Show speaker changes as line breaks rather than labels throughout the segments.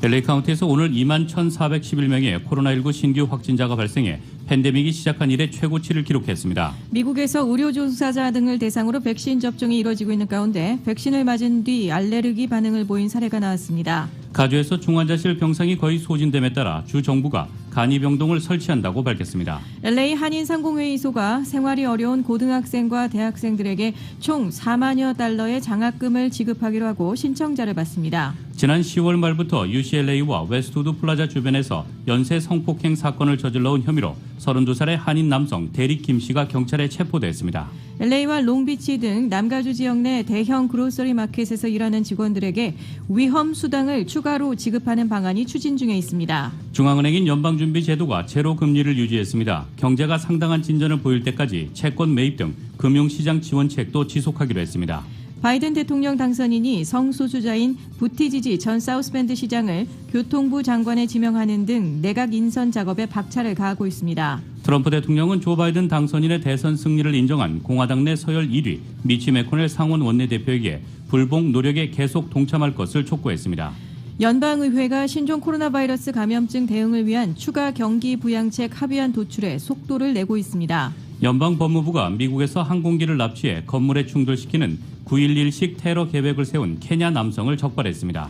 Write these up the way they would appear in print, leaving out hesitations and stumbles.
LA 카운티에서 오늘 2만 1,411명의 코로나19 신규 확진자가 발생해 팬데믹이 시작한 이래 최고치를 기록했습니다.
미국에서 의료 종사자 등을 대상으로 백신 접종이 이뤄지고 있는 가운데 백신을 맞은 뒤 알레르기 반응을 보인 사례가 나왔습니다.
가주에서 중환자실 병상이 거의 소진됨에 따라 주 정부가 간이병동을 설치한다고 밝혔습니다.
LA 한인상공회의소가 생활이 어려운 고등학생과 대학생들에게 총 4만여 달러의 장학금을 지급하기로 하고 신청자를 받습니다.
지난 10월 말부터 UCLA와 웨스트우드 플라자 주변에서 연쇄 성폭행 사건을 저질러온 혐의로 32살의 한인 남성 데릭 김 씨가 경찰에 체포됐습니다.
LA와 롱비치 등 남가주 지역 내 대형 그로서리 마켓에서 일하는 직원들에게 위험 수당을 추가로 지급하는 방안이 추진 중에 있습니다.
중앙은행인 연방준비제도가 제로 금리를 유지했습니다. 경제가 상당한 진전을 보일 때까지 채권 매입 등 금융시장 지원책도 지속하기로 했습니다.
바이든 대통령 당선인이 성소수자인 부티지지 전 사우스밴드 시장을 교통부 장관에 지명하는 등 내각 인선 작업에 박차를 가하고 있습니다.
트럼프 대통령은 조 바이든 당선인의 대선 승리를 인정한 공화당 내 서열 1위 미치 매코넬 상원 원내대표에게 불복 노력에 계속 동참할 것을 촉구했습니다.
연방의회가 신종 코로나 바이러스 감염증 대응을 위한 추가 경기 부양책 합의안 도출에 속도를 내고 있습니다.
연방법무부가 미국에서 항공기를 납치해 건물에 충돌시키는 9.11식 테러 계획을 세운 케냐 남성을 적발했습니다.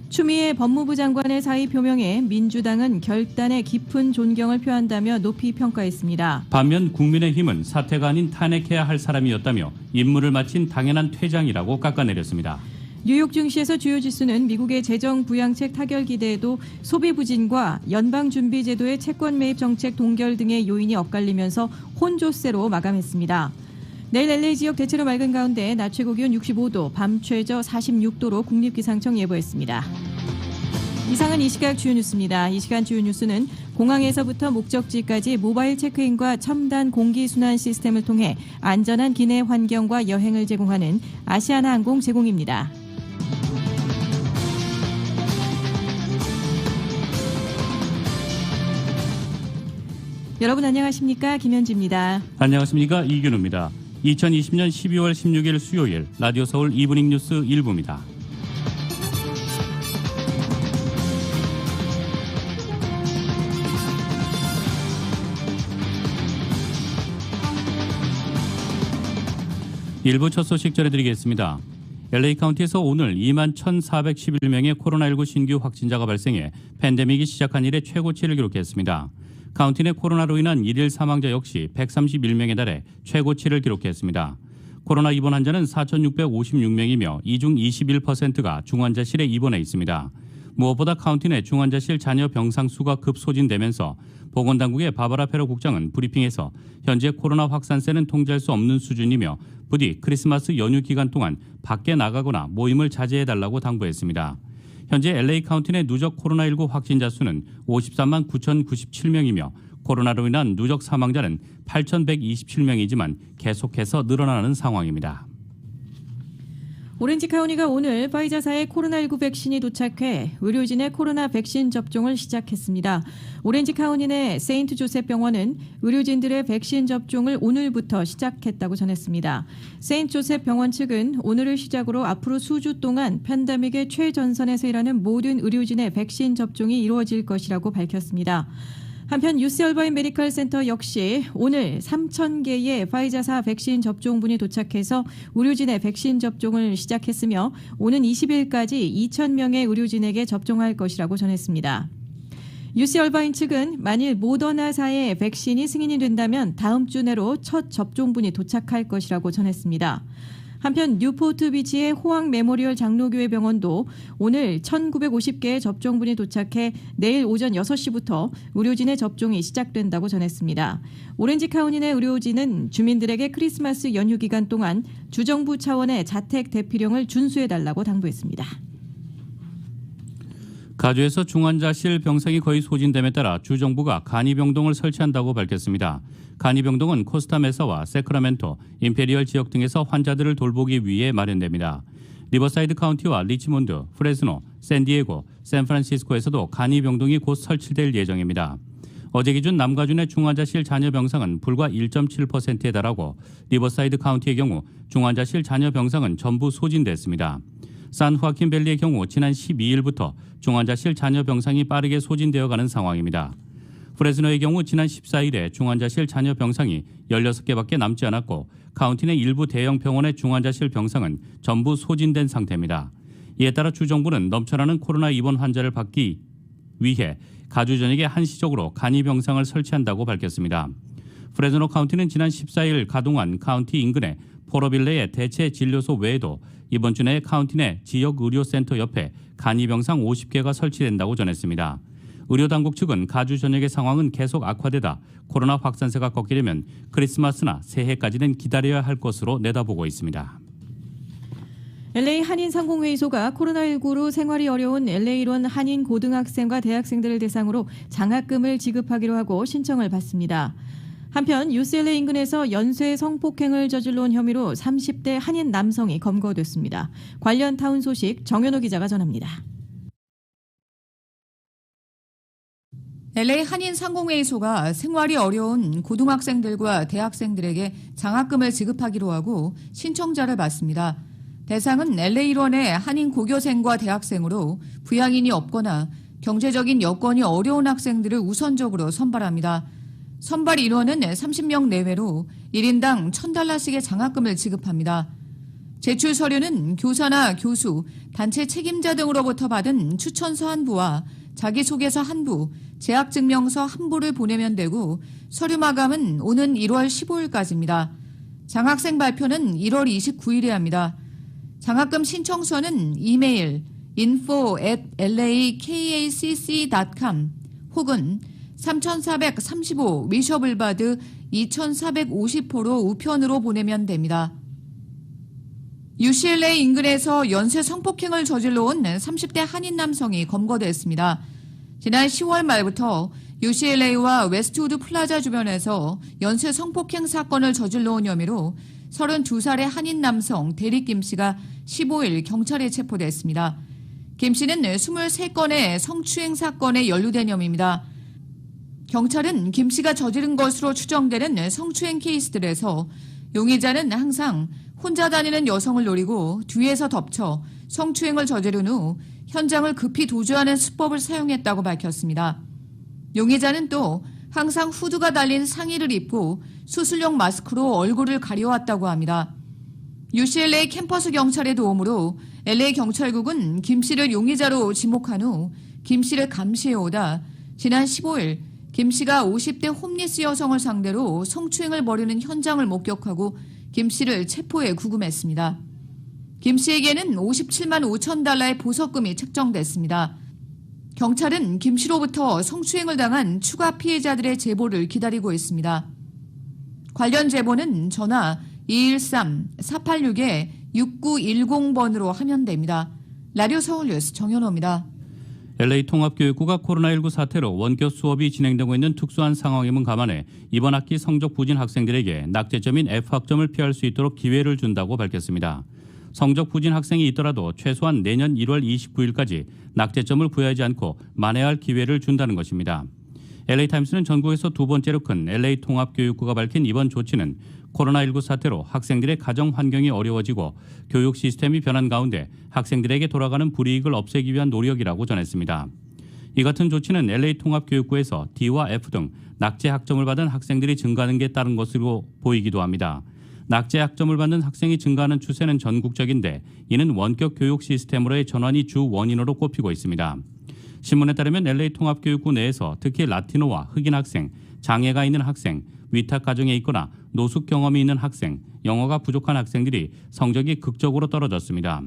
추미애 법무부 장관의 사의 표명에 민주당은 결단에 깊은 존경을 표한다며 높이 평가했습니다.
반면 국민의힘은 사퇴가 아닌 탄핵해야 할 사람이었다며 임무를 마친 당연한 퇴장이라고 깎아내렸습니다.
뉴욕 증시에서 주요 지수는 미국의 재정 부양책 타결 기대에도 소비 부진과 연방준비제도의 채권 매입 정책 동결 등의 요인이 엇갈리면서 혼조세로 마감했습니다. 내일 LA 지역 대체로 맑은 가운데 낮 최고 기온 65도, 밤 최저 46도로 국립기상청 예보했습니다. 이상은 이 시각 주요 뉴스입니다. 이 시간 주요 뉴스는 공항에서부터 목적지까지 모바일 체크인과 첨단 공기순환 시스템을 통해 안전한 기내 환경과 여행을 제공하는 아시아나항공 제공입니다. 여러분 안녕하십니까? 김현주입니다.
안녕하십니까? 이균우입니다. 2020년 12월 16일 수요일 라디오 서울 이브닝 뉴스 1부입니다. 일부 첫 소식 전해드리겠습니다. LA 카운티에서 오늘 2만 1,411명의 코로나19 신규 확진자가 발생해 팬데믹이 시작한 이래 최고치를 기록했습니다. 카운티 내 코로나로 인한 일일 사망자 역시 131명에 달해 최고치를 기록했습니다. 코로나 입원 환자는 4,656명이며 이 중 21%가 중환자실에 입원해 있습니다. 무엇보다 카운티 내 중환자실 잔여 병상 수가 급소진되면서 보건당국의 바바라 페로 국장은 브리핑에서 현재 코로나 확산세는 통제할 수 없는 수준이며 부디 크리스마스 연휴 기간 동안 밖에 나가거나 모임을 자제해달라고 당부했습니다. 현재 LA 카운티 내 누적 코로나19 확진자 수는 53만 9,097명이며 코로나로 인한 누적 사망자는 8,127명이지만 계속해서 늘어나는 상황입니다.
오렌지 카운티가 오늘 파이자사의 코로나19 백신이 도착해 의료진의 코로나 백신 접종을 시작했습니다. 오렌지 카운티 내 세인트 조셉 병원은 의료진들의 백신 접종을 오늘부터 시작했다고 전했습니다. 세인트 조셉 병원 측은 오늘을 시작으로 앞으로 수주 동안 팬데믹의 최전선에서 일하는 모든 의료진의 백신 접종이 이루어질 것이라고 밝혔습니다. 한편 UC 얼바인 메디컬 센터 역시 오늘 3,000개의 파이자사 백신 접종분이 도착해서 의료진의 백신 접종을 시작했으며 오는 20일까지 2,000명의 의료진에게 접종할 것이라고 전했습니다. UC 얼바인 측은 만일 모더나사의 백신이 승인이 된다면 다음 주 내로 첫 접종분이 도착할 것이라고 전했습니다. 한편 뉴포트 비치의 호황 메모리얼 장로교회 병원도 오늘 1,950개의 접종분이 도착해 내일 오전 6시부터 의료진의 접종이 시작된다고 전했습니다. 오렌지 카운티 내 의료진은 주민들에게 크리스마스 연휴 기간 동안 주정부 차원의 자택 대피령을 준수해달라고 당부했습니다.
가주에서 중환자실 병상이 거의 소진됨에 따라 주정부가 간이병동을 설치한다고 밝혔습니다. 간이병동은 코스타메사와 세크라멘토, 임페리얼 지역 등에서 환자들을 돌보기 위해 마련됩니다. 리버사이드 카운티와 리치몬드, 프레스노, 샌디에고, 샌프란시스코에서도 간이병동이 곧 설치될 예정입니다. 어제 기준 남가주 내 중환자실 잔여 병상은 불과 1.7%에 달하고 리버사이드 카운티의 경우 중환자실 잔여 병상은 전부 소진됐습니다. 산후아킨밸리의 경우 지난 12일부터 중환자실 잔여 병상이 빠르게 소진되어 가는 상황입니다. 프레스노의 경우 지난 14일에 중환자실 잔여 병상이 16개밖에 남지 않았고 카운티 내 일부 대형 병원의 중환자실 병상은 전부 소진된 상태입니다. 이에 따라 주 정부는 넘쳐나는 코로나 입원 환자를 받기 위해 가주 전역에 한시적으로 간이 병상을 설치한다고 밝혔습니다. 프레스노 카운티는 지난 14일 가동한 카운티 인근의 포러빌레의 대체 진료소 외에도 이번 주 내에 카운티 내 지역 의료센터 옆에 간이 병상 50개가 설치된다고 전했습니다. 의료당국 측은 가주 전역의 상황은 계속 악화되다 코로나 확산세가 꺾이려면 크리스마스나 새해까지는 기다려야 할 것으로 내다보고 있습니다.
LA 한인상공회의소가 코로나19로 생활이 어려운 LA론 한인 고등학생과 대학생들을 대상으로 장학금을 지급하기로 하고 신청을 받습니다. 한편 UCLA 인근에서 연쇄 성폭행을 저질러 온 혐의로 30대 한인 남성이 검거됐습니다. 관련 타운 소식 정현호 기자가 전합니다.
LA 한인상공회의소가 생활이 어려운 고등학생들과 대학생들에게 장학금을 지급하기로 하고 신청자를 받습니다. 대상은 LA론의 한인 고교생과 대학생으로 부양인이 없거나 경제적인 여건이 어려운 학생들을 우선적으로 선발합니다. 선발 인원은 30명 내외로 1인당 $1,000씩의 장학금을 지급합니다. 제출 서류는 교사나 교수, 단체 책임자 등으로부터 받은 추천서 한 부와 자기소개서 한 부, 재학증명서 한 부를 보내면 되고 서류 마감은 오는 1월 15일까지입니다. 장학생 발표는 1월 29일에 합니다. 장학금 신청서는 이메일 info@lakacc.com 혹은 3435 위셔블바드 2450호로 우편으로 보내면 됩니다. UCLA 인근에서 연쇄 성폭행을 저질러 온 30대 한인 남성이 검거됐습니다. 지난 10월 말부터 UCLA와 웨스트우드 플라자 주변에서 연쇄 성폭행 사건을 저질러 온 혐의로 32살의 한인 남성 데릭 김 씨가 15일 경찰에 체포됐습니다. 김 씨는 23건의 성추행 사건에 연루된 혐의입니다. 경찰은 김 씨가 저지른 것으로 추정되는 성추행 케이스들에서 용의자는 항상 혼자 다니는 여성을 노리고 뒤에서 덮쳐 성추행을 저지른 후 현장을 급히 도주하는 수법을 사용했다고 밝혔습니다. 용의자는 또 항상 후드가 달린 상의를 입고 수술용 마스크로 얼굴을 가려왔다고 합니다. UCLA 캠퍼스 경찰의 도움으로 LA 경찰국은 김 씨를 용의자로 지목한 후 김 씨를 감시해오다 지난 15일 김 씨가 50대 홈리스 여성을 상대로 성추행을 벌이는 현장을 목격하고 김 씨를 체포해 구금했습니다. 김 씨에게는 $57만 5천 보석금이 책정됐습니다. 경찰은 김 씨로부터 성추행을 당한 추가 피해자들의 제보를 기다리고 있습니다. 관련 제보는 전화 213-486-6910번으로 하면 됩니다. 라디오 서울뉴스 정현호입니다.
LA 통합교육부가 코로나19 사태로 원격 수업이 진행되고 있는 특수한 상황임을 감안해 이번 학기 성적 부진 학생들에게 낙제점인 F학점을 피할 수 있도록 기회를 준다고 밝혔습니다. 성적 부진 학생이 있더라도 최소한 내년 1월 29일까지 낙제점을 부여하지 않고 만회할 기회를 준다는 것입니다. LA타임스는 전국에서 두 번째로 큰 LA 통합교육부가 밝힌 이번 조치는 코로나19 사태로 학생들의 가정 환경이 어려워지고 교육 시스템이 변한 가운데 학생들에게 돌아가는 불이익을 없애기 위한 노력이라고 전했습니다. 이 같은 조치는 LA 통합교육부에서 D와 F 등 낙제 학점을 받은 학생들이 증가하는 게 따른 것으로 보이기도 합니다. 낙제 학점을 받는 학생이 증가하는 추세는 전국적인데 이는 원격 교육 시스템으로의 전환이 주 원인으로 꼽히고 있습니다. 신문에 따르면 LA 통합교육부 내에서 특히 라티노와 흑인 학생, 장애가 있는 학생, 위탁 가정에 있거나 노숙 경험이 있는 학생, 영어가 부족한 학생들이 성적이 극적으로 떨어졌습니다.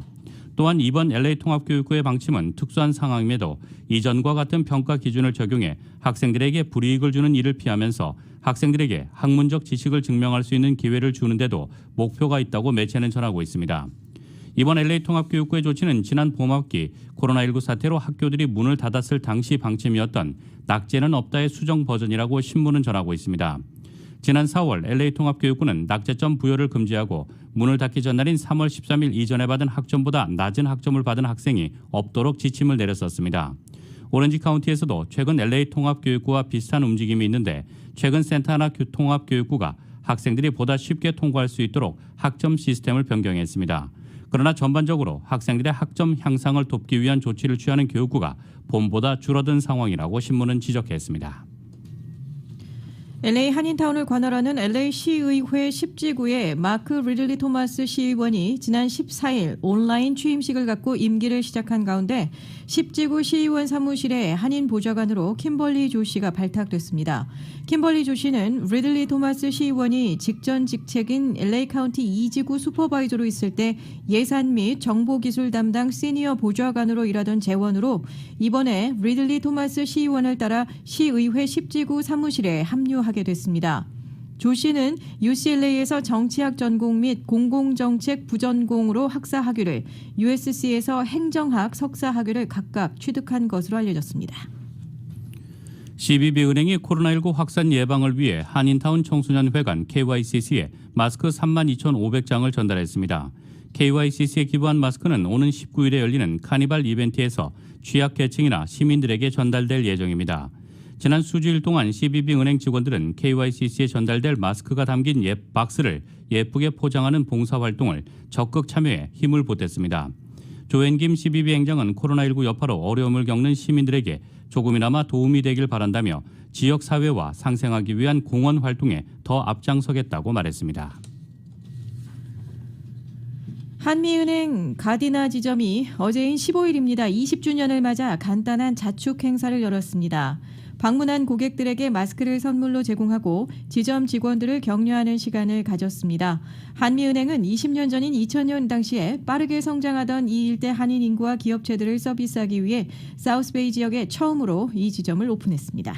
또한 이번 LA 통합교육부의 방침은 특수한 상황임에도 이전과 같은 평가 기준을 적용해 학생들에게 불이익을 주는 일을 피하면서 학생들에게 학문적 지식을 증명할 수 있는 기회를 주는데도 목표가 있다고 매체는 전하고 있습니다. 이번 LA 통합교육부의 조치는 지난 봄학기 코로나19 사태로 학교들이 문을 닫았을 당시 방침이었던 낙제는 없다의 수정 버전이라고 신문은 전하고 있습니다. 지난 4월 LA 통합교육부는 낙제점 부여를 금지하고 문을 닫기 전날인 3월 13일 이전에 받은 학점보다 낮은 학점을 받은 학생이 없도록 지침을 내렸었습니다. 오렌지 카운티에서도 최근 LA 통합교육부와 비슷한 움직임이 있는데 최근 센타나 통합교육부가 학생들이 보다 쉽게 통과할 수 있도록 학점 시스템을 변경했습니다. 그러나 전반적으로 학생들의 학점 향상을 돕기 위한 조치를 취하는 교육부가 봄보다 줄어든 상황이라고 신문은 지적했습니다.
LA 한인타운을 관할하는 LA 시의회 10지구의 마크 리들리 토마스 시의원이 지난 14일 온라인 취임식을 갖고 임기를 시작한 가운데 10지구 시의원 사무실에 한인 보좌관으로 킴벌리 조 씨가 발탁됐습니다. 킴벌리 조 씨는 리들리 토마스 시의원이 직전 직책인 LA 카운티 2지구 슈퍼바이저로 있을 때 예산 및 정보기술 담당 시니어 보좌관으로 일하던 재원으로 이번에 리들리 토마스 시의원을 따라 시의회 10지구 사무실에 합류하게 됐습니다. 조 씨는 UCLA에서 정치학 전공 및 공공정책 부전공으로 학사 학위를, USC에서 행정학 석사 학위를 각각 취득한 것으로 알려졌습니다.
CBB은행이 코로나19 확산 예방을 위해 한인타운 청소년회관 KYCC에 마스크 32,500장을 전달했습니다. KYCC에 기부한 마스크는 오는 19일에 열리는 카니발 이벤트에서 취약계층이나 시민들에게 전달될 예정입니다. 지난 수주일 동안 CBB은행 직원들은 KYCC에 전달될 마스크가 담긴 박스를 예쁘게 포장하는 봉사활동을 적극 참여해 힘을 보탰습니다. 조앤김 CBB 행장은 코로나19 여파로 어려움을 겪는 시민들에게 조금이나마 도움이 되길 바란다며 지역사회와 상생하기 위한 공헌 활동에 더 앞장서겠다고 말했습니다.
한미은행 가디나 지점이 어제인 15일입니다. 20주년을 맞아 간단한 자축 행사를 열었습니다. 방문한 고객들에게 마스크를 선물로 제공하고 지점 직원들을 격려하는 시간을 가졌습니다. 한미은행은 20년 전인 2000년 당시에 빠르게 성장하던 이 일대 한인 인구와 기업체들을 서비스하기 위해 사우스베이 지역에 처음으로 이 지점을 오픈했습니다.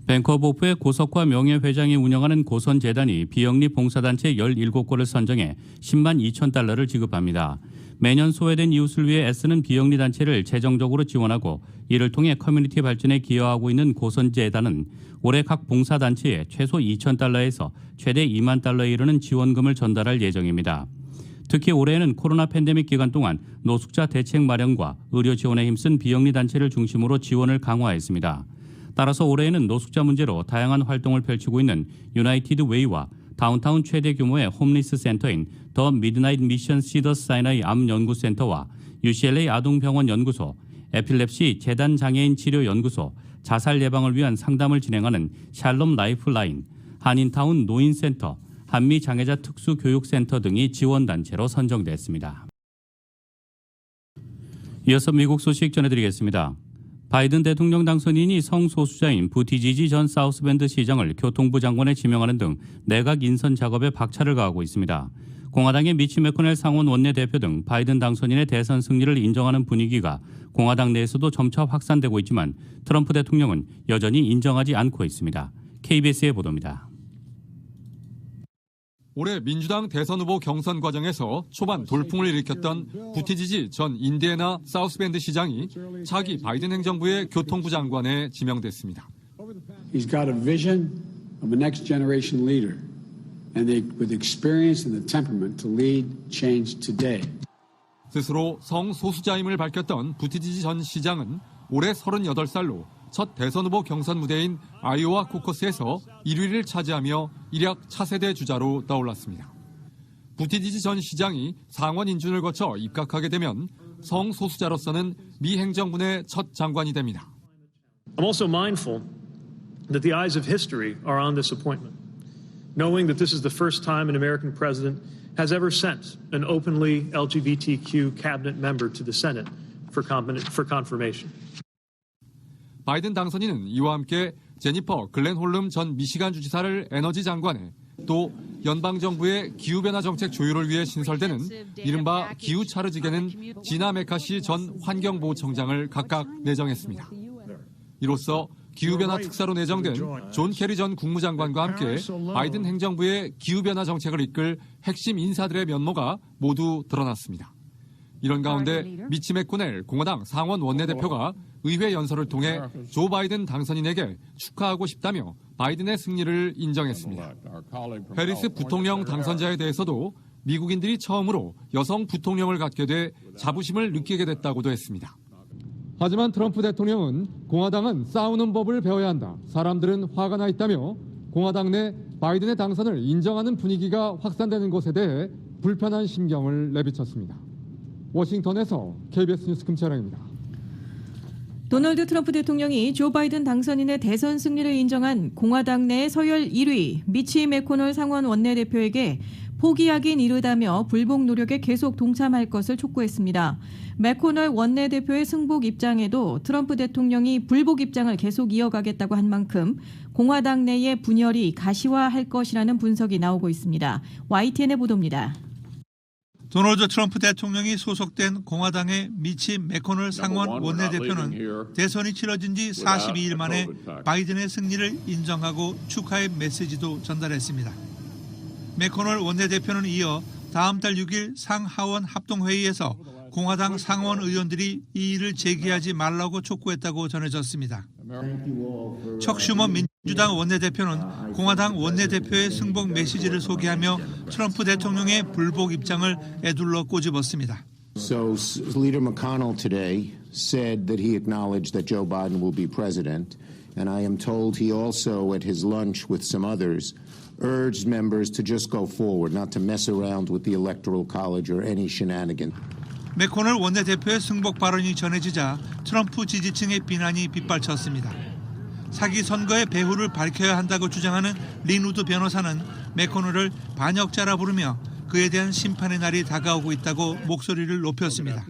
뱅크 오브 호프의 고석화 명예회장이 운영하는 고선재단이 비영리 봉사단체 17곳을 선정해 10만 2천 달러를 지급합니다. 매년 소외된 이웃을 위해 애쓰는 비영리 단체를 재정적으로 지원하고 이를 통해 커뮤니티 발전에 기여하고 있는 고선재단은 올해 각 봉사단체에 최소 2천 달러에서 최대 2만 달러에 이르는 지원금을 전달할 예정입니다. 특히 올해에는 코로나 팬데믹 기간 동안 노숙자 대책 마련과 의료 지원에 힘쓴 비영리 단체를 중심으로 지원을 강화했습니다. 따라서 올해에는 노숙자 문제로 다양한 활동을 펼치고 있는 유나이티드 웨이와 다운타운 최대 규모의 홈리스 센터인 더 미드나잇 미션 시더스 사이나이 암 연구센터와 UCLA 아동병원 연구소, 에필랩시 재단 장애인 치료 연구소, 자살 예방을 위한 상담을 진행하는 샬롬 라이프라인, 한인타운 노인센터, 한미 장애자 특수교육센터 등이 지원단체로 선정됐습니다. 이어서 미국 소식 전해드리겠습니다. 바이든 대통령 당선인이 성소수자인 부티지지 전 사우스밴드 시장을 교통부 장관에 지명하는 등 내각 인선 작업에 박차를 가하고 있습니다. 공화당의 미치 매코넬 상원 원내대표 등 바이든 당선인의 대선 승리를 인정하는 분위기가 공화당 내에서도 점차 확산되고 있지만 트럼프 대통령은 여전히 인정하지 않고 있습니다. KBS의 보도입니다.
올해 민주당 대선 후보 경선 과정에서 초반 돌풍을 일으켰던 부티지지 전 인디애나 사우스밴드 시장이 차기 바이든 행정부의 교통부 장관에 지명됐습니다.
He's got a vision of a next generation leader, and with experience and the temperament to lead change today.
스스로 성소수자임을 밝혔던 부티지지 전 시장은 올해 38살로 첫 대선 후보 경선 무대인 아이오와 코커스에서 1위를 차지하며 일약 차세대 주자로 떠올랐습니다. 부티지지 전 시장이 상원 인준을 거쳐 입각하게 되면 성소수자로서는 미 행정부 내 첫 장관이 됩니다.
I'm also mindful that the eyes of history are on this appointment, knowing that this is the first time an American president has ever sent an openly LGBTQ cabinet member to the Senate for confirmation.
바이든 당선인은 이와 함께 제니퍼 글렌홀름 전 미시간 주지사를 에너지 장관에 또 연방정부의 기후변화 정책 조율을 위해 신설되는 이른바 기후차르지계는 지나 메카시 전 환경보호청장을 각각 내정했습니다. 이로써 기후변화 특사로 내정된 존 캐리 전 국무장관과 함께 바이든 행정부의 기후변화 정책을 이끌 핵심 인사들의 면모가 모두 드러났습니다. 이런 가운데 미치 매코넬 공화당 상원 원내대표가 의회 연설을 통해 조 바이든 당선인에게 축하하고 싶다며 바이든의 승리를 인정했습니다. 해리스 부통령 당선자에 대해서도 미국인들이 처음으로 여성 부통령을 갖게 돼 자부심을 느끼게 됐다고도 했습니다. 하지만 트럼프 대통령은 공화당은 싸우는 법을 배워야 한다. 사람들은 화가 나 있다며 공화당 내 바이든의 당선을 인정하는 분위기가 확산되는 것에 대해 불편한 심경을 내비쳤습니다. 워싱턴에서 KBS 뉴스 김철영입니다.
도널드 트럼프 대통령이 조 바이든 당선인의 대선 승리를 인정한 공화당 내 서열 1위 미치 맥코널 상원 원내대표에게 포기하긴 이르다며 불복 노력에 계속 동참할 것을 촉구했습니다. 맥코널 원내대표의 승복 입장에도 트럼프 대통령이 불복 입장을 계속 이어가겠다고 한 만큼 공화당 내의 분열이 가시화할 것이라는 분석이 나오고 있습니다. YTN의 보도입니다.
도널드 트럼프 대통령이 소속된 공화당의 미치 맥코널 상원 원내대표는 대선이 치러진 지 42일 만에 바이든의 승리를 인정하고 축하의 메시지도 전달했습니다. 맥코널 원내대표는 이어 다음 달 6일 상하원 합동회의에서 공화당 상원 의원들이 이 일을 제기하지 말라고 촉구했다고 전해졌습니다. 척 슈머 민주당 원내대표는 공화당 원내대표의 승복 메시지를 소개하며 트럼프 대통령의 불복 입장을 에둘러 꼬집었습니다.
So Leader McConnell today said that he acknowledged that Joe Biden will be president, and I am told he also, at his lunch with some others, urged members to just go forward, not to mess around with the Electoral College or any shenanigan.
맥코널 원내대표의 승복 발언이 전해지자 트럼프 지지층의 비난이 빗발쳤습니다. 사기 선거의 배후를 밝혀야 한다고 주장하는 린 우드 변호사는 맥코널을 반역자라 부르며 그에 대한 심판의 날이 다가오고 있다고 목소리를 높였습니다.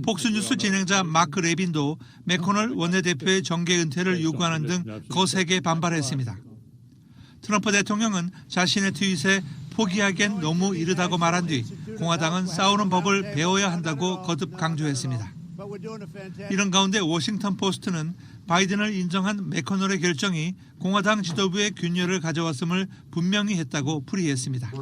폭스뉴스 진행자 마크 레빈도 맥코널 원내대표의 정계 은퇴를 요구하는 등 거세게 반발했습니다. 트럼프 대통령은 자신의 트윗에 포기하기엔 너무 이르다고 말한 뒤 공화당은 싸우는 법을 배워야 한다고 거듭 강조했습니다. 이런 가운데 워싱턴 포스트는 바이든을 인정한 맥코널의 결정이 공화당 지도부의 균열을 가져왔음을 분명히 했다고 풀이했습니다.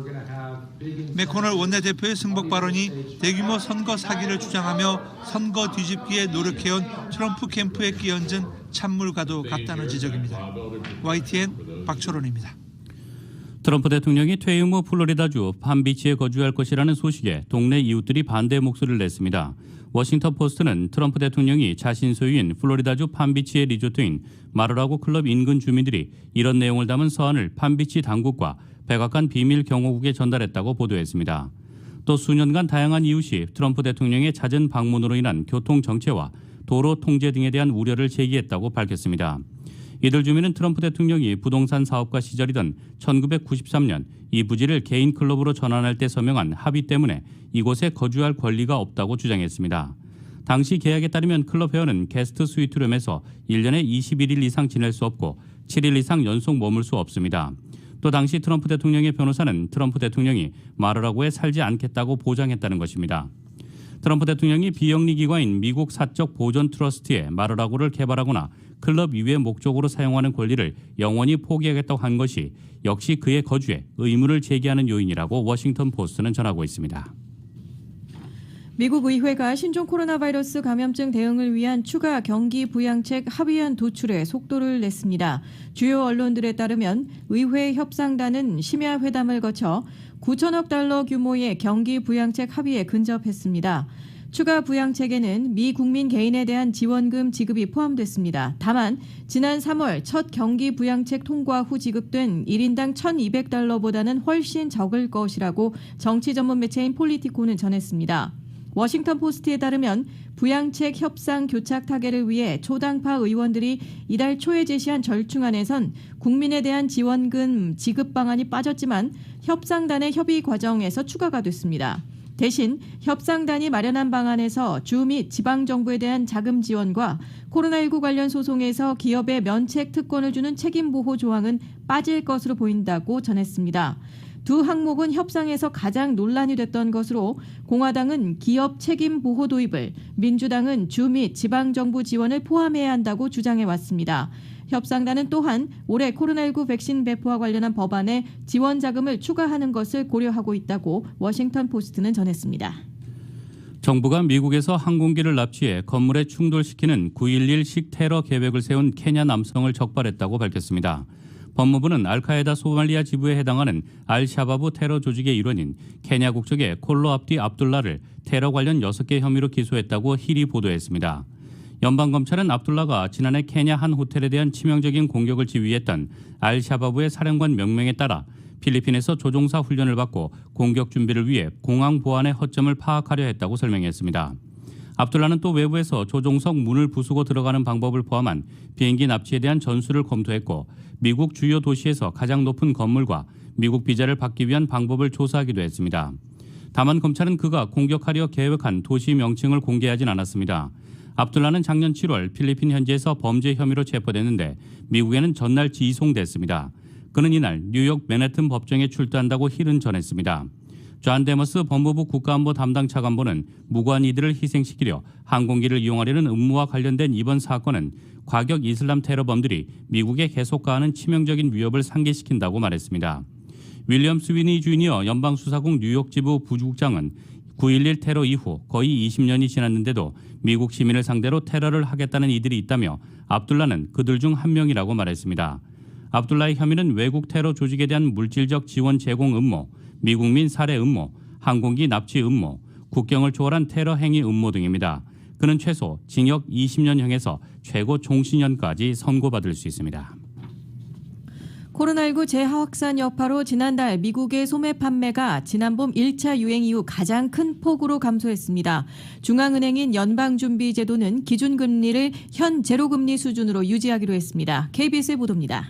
맥코널 원내대표의 승복 발언이 대규모 선거 사기를 주장하며 선거 뒤집기에 노력해온 트럼프 캠프에 끼얹은 찬물과도 같다는 지적입니다. YTN 박철원입니다.
트럼프 대통령이 퇴임 후 플로리다주 palm비치에 거주할 것이라는 소식에 동네 이웃들이 반대 목소리를 냈습니다. 워싱턴 포스트는 트럼프 대통령이 자신 소유인 플로리다주 palm비치의 리조트인 마르라고 클럽 인근 주민들이 이런 내용을 담은 서한을 palm비치 당국과 백악관 비밀 경호국에 전달했다고 보도했습니다. 또 수년간 다양한 이웃이 트럼프 대통령의 잦은 방문으로 인한 교통 정체와 도로 통제 등에 대한 우려를 제기했다고 밝혔습니다. 이들 주민은 트럼프 대통령이 부동산 사업가 시절이던 1993년 이 부지를 개인 클럽으로 전환할 때 서명한 합의 때문에 이곳에 거주할 권리가 없다고 주장했습니다. 당시 계약에 따르면 클럽 회원은 게스트 스위트룸에서 1년에 21일 이상 지낼 수 없고 7일 이상 연속 머물 수 없습니다. 또 당시 트럼프 대통령의 변호사는 트럼프 대통령이 마르라고에 살지 않겠다고 보장했다는 것입니다. 트럼프 대통령이 비영리 기관인 미국 사적 보존 트러스트에 마르라고를 개발하거나 클럽 이외의 목적으로 사용하는 권리를 영원히 포기하겠다고 한 것이 역시 그의 거주에 의문을 제기하는 요인이라고 워싱턴 포스트는 전하고 있습니다.
미국 의회가 신종 코로나 바이러스 감염증 대응을 위한 추가 경기 부양책 합의안 도출에 속도를 냈습니다. 주요 언론들에 따르면 의회 협상단은 심야 회담을 거쳐 9천억 달러 규모의 경기 부양책 합의에 근접했습니다. 추가 부양책에는 미 국민 개인에 대한 지원금 지급이 포함됐습니다. 다만 지난 3월 첫 경기 부양책 통과 후 지급된 1인당 1,200달러보다는 훨씬 적을 것이라고 정치 전문 매체인 폴리티코는 전했습니다. 워싱턴 포스트에 따르면 부양책 협상 교착 타결을 위해 초당파 의원들이 이달 초에 제시한 절충안에선 국민에 대한 지원금 지급 방안이 빠졌지만 협상단의 협의 과정에서 추가가 됐습니다. 대신 협상단이 마련한 방안에서 주 및 지방정부에 대한 자금 지원과 코로나19 관련 소송에서 기업에 면책 특권을 주는 책임보호 조항은 빠질 것으로 보인다고 전했습니다. 두 항목은 협상에서 가장 논란이 됐던 것으로 공화당은 기업 책임 보호 도입을, 민주당은 주 및 지방정부 지원을 포함해야 한다고 주장해왔습니다. 협상단은 또한 올해 코로나19 백신 배포와 관련한 법안에 지원 자금을 추가하는 것을 고려하고 있다고 워싱턴 포스트는 전했습니다.
정부가 미국에서 항공기를 납치해 건물에 충돌시키는 9.11식 테러 계획을 세운 케냐 남성을 적발했다고 밝혔습니다. 법무부는 알카에다 소말리아 지부에 해당하는 알샤바브 테러 조직의 일원인 케냐 국적의 콜로 압디 압둘라를 테러 관련 6개 혐의로 기소했다고 힐이 보도했습니다. 연방검찰은 압둘라가 지난해 케냐 한 호텔에 대한 치명적인 공격을 지휘했던 알샤바브의 사령관 명령에 따라 필리핀에서 조종사 훈련을 받고 공격 준비를 위해 공항 보안의 허점을 파악하려 했다고 설명했습니다. 압둘라는 또 외부에서 조종석 문을 부수고 들어가는 방법을 포함한 비행기 납치에 대한 전술을 검토했고 미국 주요 도시에서 가장 높은 건물과 미국 비자를 받기 위한 방법을 조사하기도 했습니다. 다만 검찰은 그가 공격하려 계획한 도시 명칭을 공개하진 않았습니다. 압둘라는 작년 7월 필리핀 현지에서 범죄 혐의로 체포됐는데 미국에는 전날移送됐습니다. 그는 이날 뉴욕 맨해튼 법정에 출두한다고 힐은 전했습니다. 존 데머스 법무부 국가안보 담당 차관보는 무고한 이들을 희생시키려 항공기를 이용하려는 음모와 관련된 이번 사건은 과격 이슬람 테러범들이 미국에 계속 가하는 치명적인 위협을 상기시킨다고 말했습니다. 윌리엄 스위니 주니어 연방수사국 뉴욕 지부 부국장은 9.11 테러 이후 거의 20년이 지났는데도 미국 시민을 상대로 테러를 하겠다는 이들이 있다며 압둘라는 그들 중 한 명이라고 말했습니다. 압둘라의 혐의는 외국 테러 조직에 대한 물질적 지원 제공 음모, 미국민 살해 음모, 항공기 납치 음모, 국경을 초월한 테러 행위 음모 등입니다. 그는 최소 징역 20년형에서 최고 종신형까지 선고받을 수 있습니다.
코로나19 재확산 여파로 지난달 미국의 소매 판매가 지난 봄 1차 유행 이후 가장 큰 폭으로 감소했습니다. 중앙은행인 연방준비제도는 기준금리를 현 제로금리 수준으로 유지하기로 했습니다. KBS의 보도입니다.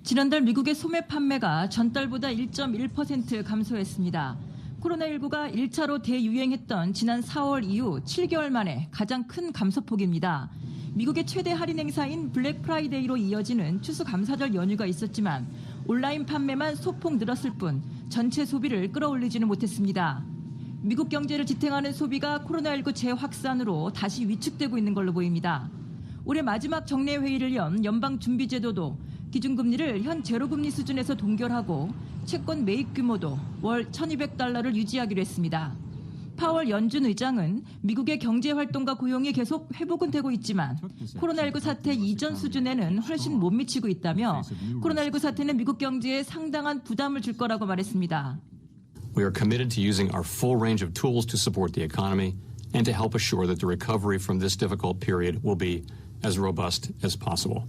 지난달 미국의 소매 판매가 전달보다 1.1% 감소했습니다. 코로나19가 1차로 대유행했던 지난 4월 이후 7개월 만에 가장 큰 감소폭입니다. 미국의 최대 할인 행사인 블랙 프라이데이로 이어지는 추수감사절 연휴가 있었지만 온라인 판매만 소폭 늘었을 뿐 전체 소비를 끌어올리지는 못했습니다. 미국 경제를 지탱하는 소비가 코로나19 재확산으로 다시 위축되고 있는 걸로 보입니다. 올해 마지막 정례 회의를 연 연방준비제도도 기준금리를 현 제로금리 수준에서 동결하고 채권 매입 규모도 월 1,200달러를 유지하기로 했습니다. 파월 연준 의장은 미국의 경제활동과 고용이 계속 회복은 되고 있지만 코로나19 사태 이전 수준에는 훨씬 못 미치고 있다며 코로나19 사태는 미국 경제에 상당한 부담을 줄 거라고 말했습니다.
We are committed to using our full range of tools to support the economy and to help assure that the recovery from this difficult period will be as robust as possible.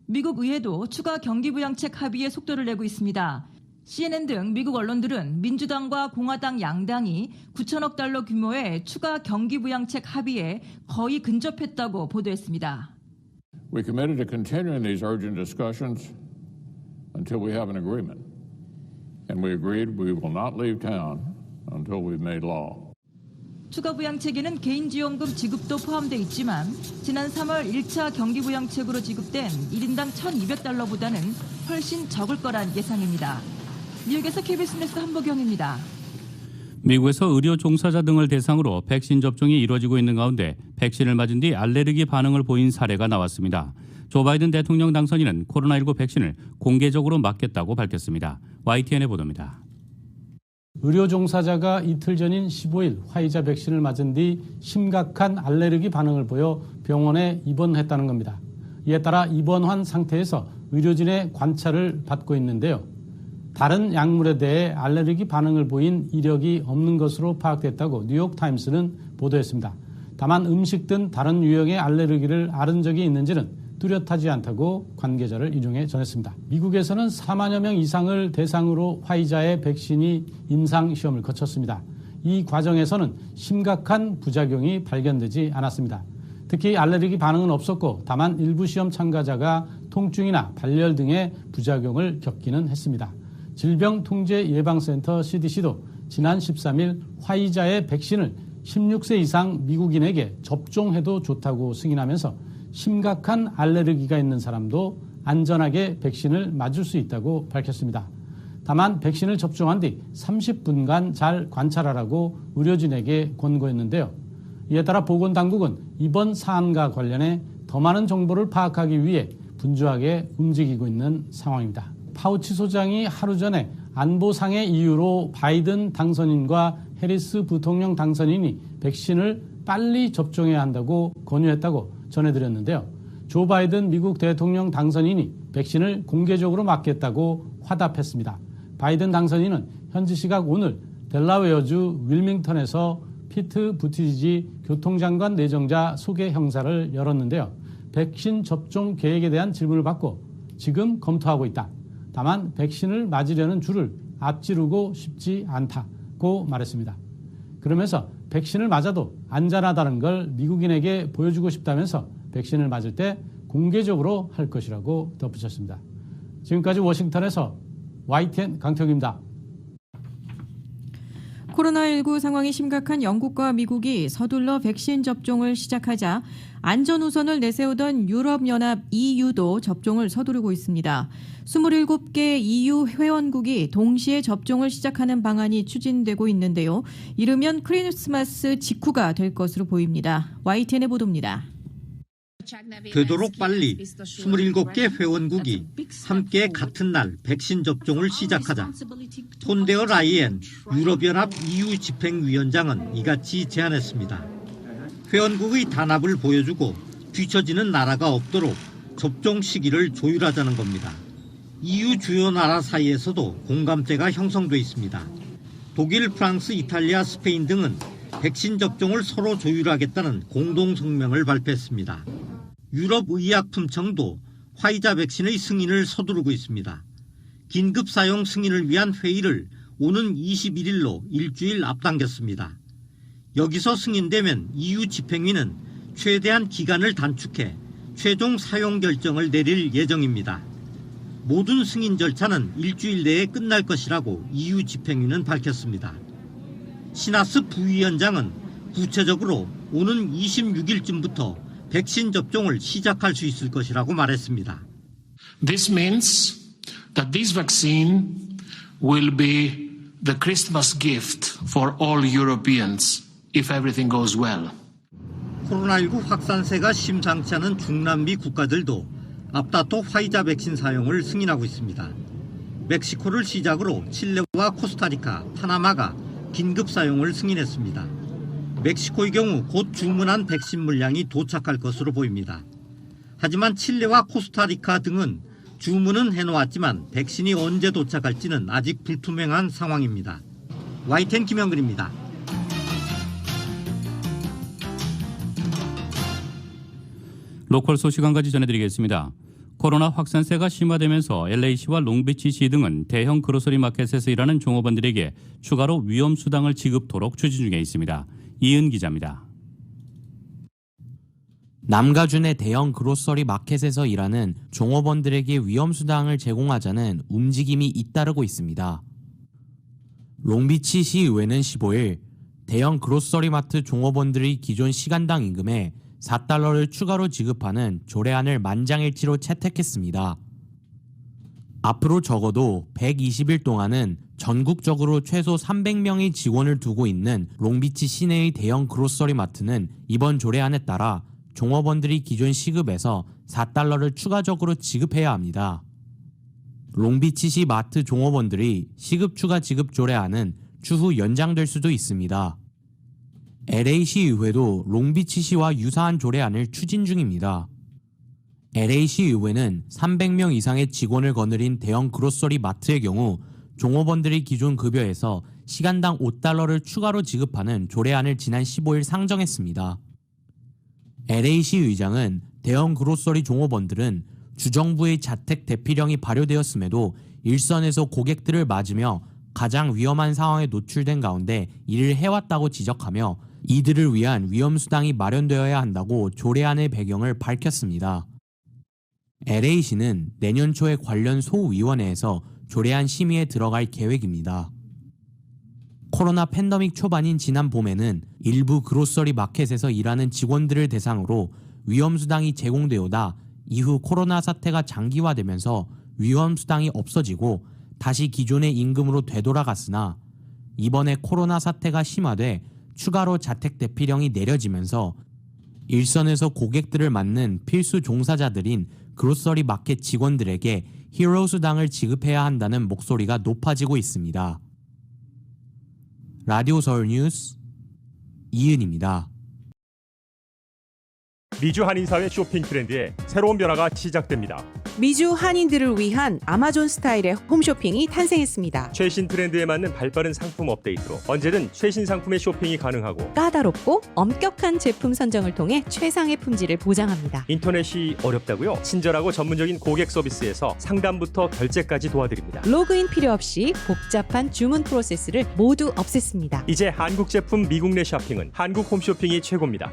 미국 의회도 추가 경기부양책 합의에 속도를 내고 있습니다. CNN 등 미국 언론들은 민주당과 공화당 양당이 9천억 달러 규모의 추가 경기부양책 합의에 거의 근접했다고 보도했습니다.
We committed to continuing these urgent discussions until we have an agreement. And we agreed we will not leave town until we've made law.
추가 부양책에는 개인지원금 지급도 포함되어 있지만 지난 3월 1차 경기부양책으로 지급된 1인당 1,200달러보다는 훨씬 적을 거란 예상입니다. 뉴욕에서 KBS 뉴스 한보경입니다.
미국에서 의료 종사자 등을 대상으로 백신 접종이 이루어지고 있는 가운데 백신을 맞은 뒤 알레르기 반응을 보인 사례가 나왔습니다. 조 바이든 대통령 당선인은 코로나19 백신을 공개적으로 맞겠다고 밝혔습니다. YTN의 보도입니다.
의료 종사자가 이틀 전인 15일 화이자 백신을 맞은 뒤 심각한 알레르기 반응을 보여 병원에 입원했다는 겁니다. 이에 따라 입원한 상태에서 의료진의 관찰을 받고 있는데요. 다른 약물에 대해 알레르기 반응을 보인 이력이 없는 것으로 파악됐다고 뉴욕타임스는 보도했습니다. 다만 음식 등 다른 유형의 알레르기를 앓은 적이 있는지는 뚜렷하지 않다고 관계자를 인용해 전했습니다. 미국에서는 4만여 명 이상을 대상으로 화이자의 백신이 임상시험을 거쳤습니다. 이 과정에서는 심각한 부작용이 발견되지 않았습니다. 특히 알레르기 반응은 없었고 다만 일부 시험 참가자가 통증이나 발열 등의 부작용을 겪기는 했습니다. 질병통제예방센터 CDC도 지난 13일 화이자의 백신을 16세 이상 미국인에게 접종해도 좋다고 승인하면서 심각한 알레르기가 있는 사람도 안전하게 백신을 맞을 수 있다고 밝혔습니다. 다만 백신을 접종한 뒤 30분간 잘 관찰하라고 의료진에게 권고했는데요. 이에 따라 보건당국은 이번 사안과 관련해 더 많은 정보를 파악하기 위해 분주하게 움직이고 있는 상황입니다. 파우치 소장이 하루 전에 안보상의 이유로 바이든 당선인과 해리스 부통령 당선인이 백신을 빨리 접종해야 한다고 권유했다고 전해드렸는데요. 조 바이든 미국 대통령 당선인이 백신을 공개적으로 맞겠다고 화답했습니다. 바이든 당선인은 현지 시각 오늘 델라웨어주 윌밍턴에서 피트 부티지지 교통장관 내정자 소개 행사를 열었는데요. 백신 접종 계획에 대한 질문을 받고 지금 검토하고 있다. 다만 백신을 맞으려는 줄을 앞지르고 싶지 않다고 말했습니다. 그러면서 백신을 맞아도 안전하다는 걸 미국인에게 보여주고 싶다면서 백신을 맞을 때 공개적으로 할 것이라고 덧붙였습니다. 지금까지 워싱턴에서 YTN 강태욱입니다.
코로나19 상황이 심각한 영국과 미국이 서둘러 백신 접종을 시작하자 안전 우선을 내세우던 유럽연합 EU도 접종을 서두르고 있습니다. 27개 EU 회원국이 동시에 접종을 시작하는 방안이 추진되고 있는데요. 이르면 크리스마스 직후가 될 것으로 보입니다. YTN의 보도입니다.
되도록 빨리 27개 회원국이 함께 같은 날 백신 접종을 시작하자 폰데어 라이엔 유럽연합 EU 집행위원장은 이같이 제안했습니다. 회원국의 단합을 보여주고 뒤처지는 나라가 없도록 접종 시기를 조율하자는 겁니다. EU 주요 나라 사이에서도 공감대가 형성돼 있습니다. 독일, 프랑스, 이탈리아, 스페인 등은 백신 접종을 서로 조율하겠다는 공동 성명을 발표했습니다. 유럽의약품청도 화이자 백신의 승인을 서두르고 있습니다. 긴급 사용 승인을 위한 회의를 오는 21일로 일주일 앞당겼습니다. 여기서 승인되면 EU 집행위는 최대한 기간을 단축해 최종 사용 결정을 내릴 예정입니다. 모든 승인 절차는 일주일 내에 끝날 것이라고 EU 집행위는 밝혔습니다. 시나스 부위원장은 구체적으로 오는 26일쯤부터 백신 접종을 시작할 수 있을 것이라고 말했습니다.
This means that this vaccine will be the Christmas gift for all Europeans if everything goes well.
코로나19 확산세가 심상치 않은 중남미 국가들도 앞다퉈 화이자 백신 사용을 승인하고 있습니다. 멕시코를 시작으로 칠레와 코스타리카, 파나마가 긴급 사용을 승인했습니다. 멕시코의 경우 곧 주문한 백신 물량이 도착할 것으로 보입니다. 하지만 칠레와 코스타리카 등은 주문은 해놓았지만 백신이 언제 도착할지는 아직 불투명한 상황입니다. YTN 김영근입니다.
로컬 소식 한 가지 전해드리겠습니다. 코로나 확산세가 심화되면서 LA시와 롱비치시 등은 대형 그로서리 마켓에서 일하는 종업원들에게 추가로 위험수당을 지급토록 추진 중에 있습니다. 이은 기자입니다.
남가준의 대형 그로서리 마켓에서 일하는 종업원들에게 위험수당을 제공하자는 움직임이 잇따르고 있습니다. 롱비치 시의회는 15일 대형 그로서리 마트 종업원들의 기존 시간당 임금에 $4를 추가로 지급하는 조례안을 만장일치로 채택했습니다. 앞으로 적어도 120일 동안은 전국적으로 최소 300명의 직원을 두고 있는 롱비치 시내의 대형 그로서리 마트는 이번 조례안에 따라 종업원들이 기존 시급에서 $4를 추가적으로 지급해야 합니다. 롱비치시 마트 종업원들이 시급 추가 지급 조례안은 추후 연장될 수도 있습니다. LA시 의회도 롱비치시와 유사한 조례안을 추진 중입니다. LA시 의회는 300명 이상의 직원을 거느린 대형 그로서리 마트의 경우 종업원들이 기존 급여에서 시간당 $5를 추가로 지급하는 조례안을 지난 15일 상정했습니다. LA시 의장은 대형 그로서리 종업원들은 주정부의 자택 대피령이 발효되었음에도 일선에서 고객들을 맞으며 가장 위험한 상황에 노출된 가운데 일을 해왔다고 지적하며 이들을 위한 위험수당이 마련되어야 한다고 조례안의 배경을 밝혔습니다. LA시는 내년 초에 관련 소위원회에서 조례안 심의에 들어갈 계획입니다. 코로나 팬데믹 초반인 지난 봄에는 일부 그로서리 마켓에서 일하는 직원들을 대상으로 위험수당이 제공되오다 이후 코로나 사태가 장기화되면서 위험수당이 없어지고 다시 기존의 임금으로 되돌아갔으나 이번에 코로나 사태가 심화돼 추가로 자택 대피령이 내려지면서 일선에서 고객들을 맞는 필수 종사자들인 그로서리 마켓 직원들에게 히어로 수당을 지급해야 한다는 목소리가 높아지고 있습니다. 라디오 서울 뉴스 이은입니다.
미주 한인사회 쇼핑 트렌드에 새로운 변화가 시작됩니다.
미주 한인들을 위한 아마존 스타일의 홈쇼핑이 탄생했습니다.
최신 트렌드에 맞는 발빠른 상품 업데이트로 언제든 최신 상품의 쇼핑이 가능하고
까다롭고 엄격한 제품 선정을 통해 최상의 품질을 보장합니다.
인터넷이 어렵다고요? 친절하고 전문적인 고객 서비스에서 상담부터 결제까지 도와드립니다.
로그인 필요 없이 복잡한 주문 프로세스를 모두 없앴습니다.
이제 한국 제품 미국 내 쇼핑은 한국 홈쇼핑이 최고입니다.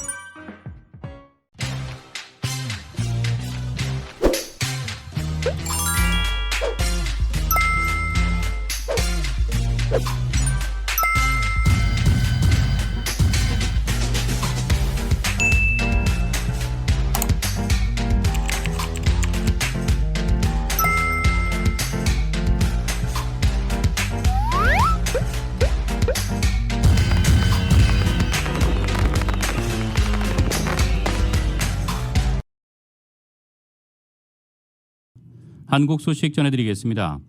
한국 소식 전해드리겠습니다.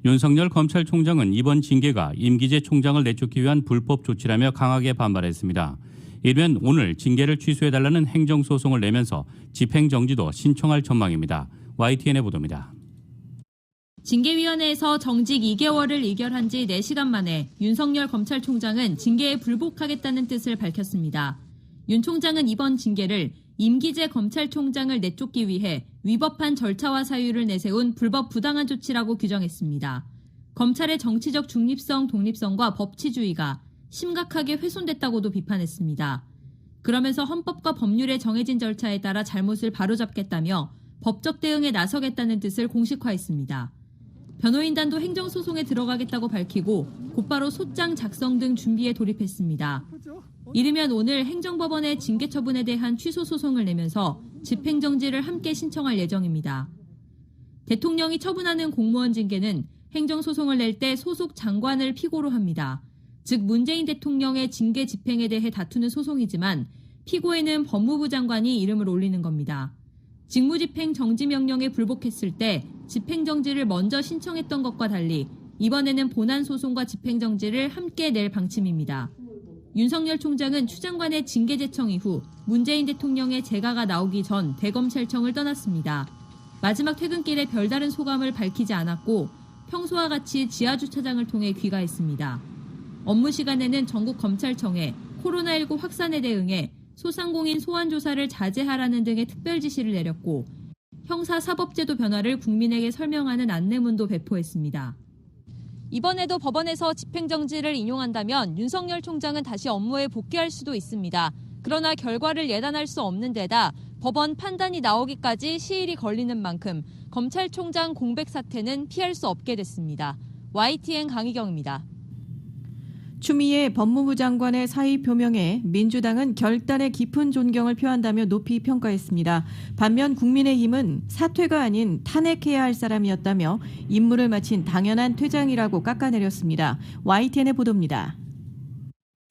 윤석열 검찰총장은 이번 징계가 임기재 총장을 내쫓기 위한 불법 조치라며 강하게 반발했습니다. 이르면 오늘 징계를 취소해달라는 행정소송을 내면서 집행정지도 신청할 전망입니다. YTN의 보도입니다.
징계위원회에서 정직 2개월을 의결한 지 4시간 만에 윤석열 검찰총장은 징계에 불복하겠다는 뜻을 밝혔습니다. 윤 총장은 이번 징계를 임기재 검찰총장을 내쫓기 위해 위법한 절차와 사유를 내세운 불법 부당한 조치라고 규정했습니다. 검찰의 정치적 중립성, 독립성과 법치주의가 심각하게 훼손됐다고도 비판했습니다. 그러면서 헌법과 법률에 정해진 절차에 따라 잘못을 바로잡겠다며 법적 대응에 나서겠다는 뜻을 공식화했습니다. 변호인단도 행정소송에 들어가겠다고 밝히고 곧바로 소장 작성 등 준비에 돌입했습니다. 이르면 오늘 행정법원의 징계 처분에 대한 취소 소송을 내면서 집행정지를 함께 신청할 예정입니다. 대통령이 처분하는 공무원 징계는 행정소송을 낼 때 소속 장관을 피고로 합니다. 즉 문재인 대통령의 징계 집행에 대해 다투는 소송이지만 피고에는 법무부 장관이 이름을 올리는 겁니다. 직무집행 정지명령에 불복했을 때 집행정지를 먼저 신청했던 것과 달리 이번에는 본안소송과 집행정지를 함께 낼 방침입니다. 윤석열 총장은 추 장관의 징계 제청 이후 문재인 대통령의 재가가 나오기 전 대검찰청을 떠났습니다. 마지막 퇴근길에 별다른 소감을 밝히지 않았고 평소와 같이 지하주차장을 통해 귀가했습니다. 업무 시간에는 전국 검찰청에 코로나19 확산에 대응해 소상공인 소환조사를 자제하라는 등의 특별 지시를 내렸고 형사사법제도 변화를 국민에게 설명하는 안내문도 배포했습니다. 이번에도 법원에서 집행정지를 인용한다면 윤석열 총장은 다시 업무에 복귀할 수도 있습니다. 그러나 결과를 예단할 수 없는 데다 법원 판단이 나오기까지 시일이 걸리는 만큼 검찰총장 공백 사태는 피할 수 없게 됐습니다. YTN 강희경입니다.
추미애 법무부 장관의 사의 표명에 민주당은 결단의 깊은 존경을 표한다며 높이 평가했습니다. 반면 국민의힘은 사퇴가 아닌 탄핵해야 할 사람이었다며 임무를 마친 당연한 퇴장이라고 깎아내렸습니다. YTN의 보도입니다.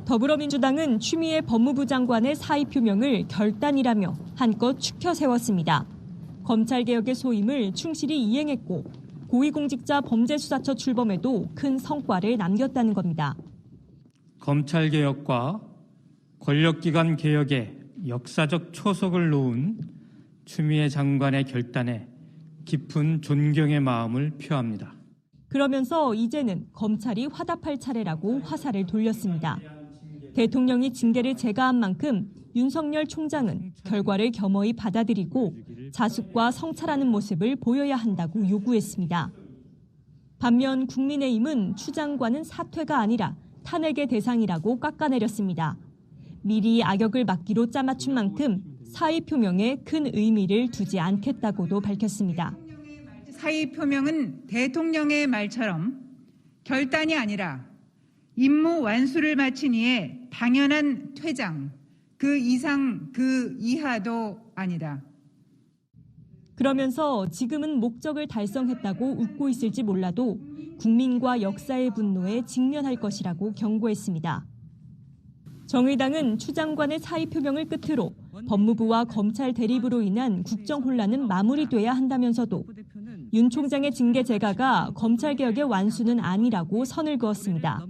더불어민주당은 추미애 법무부 장관의 사의 표명을 결단이라며 한껏 추켜 세웠습니다. 검찰개혁의 소임을 충실히 이행했고 고위공직자 범죄수사처 출범에도 큰 성과를 남겼다는 겁니다.
검찰개혁과 권력기관 개혁에 역사적 초석을 놓은 추미애 장관의 결단에 깊은 존경의 마음을 표합니다.
그러면서 이제는 검찰이 화답할 차례라고 화살을 돌렸습니다. 대통령이 징계를 제거한 만큼 윤석열 총장은 결과를 겸허히 받아들이고 자숙과 성찰하는 모습을 보여야 한다고 요구했습니다. 반면 국민의힘은 추 장관은 사퇴가 아니라 탄핵의 대상이라고 깎아내렸습니다. 미리 악역을 막기로 짜맞춘 만큼 사의 표명에 큰 의미를 두지 않겠다고도 밝혔습니다.
사의 표명은 대통령의 말처럼 결단이 아니라 임무 완수를 마친 이에 당연한 퇴장, 그 이상 그 이하도 아니다.
그러면서 지금은 목적을 달성했다고 웃고 있을지 몰라도 국민과 역사의 분노에 직면할 것이라고 경고했습니다. 정의당은 추 장관의 사의 표명을 끝으로 법무부와 검찰 대립으로 인한 국정 혼란은 마무리돼야 한다면서도 윤 총장의 징계 제가가 검찰개혁의 완수는 아니라고 선을 그었습니다.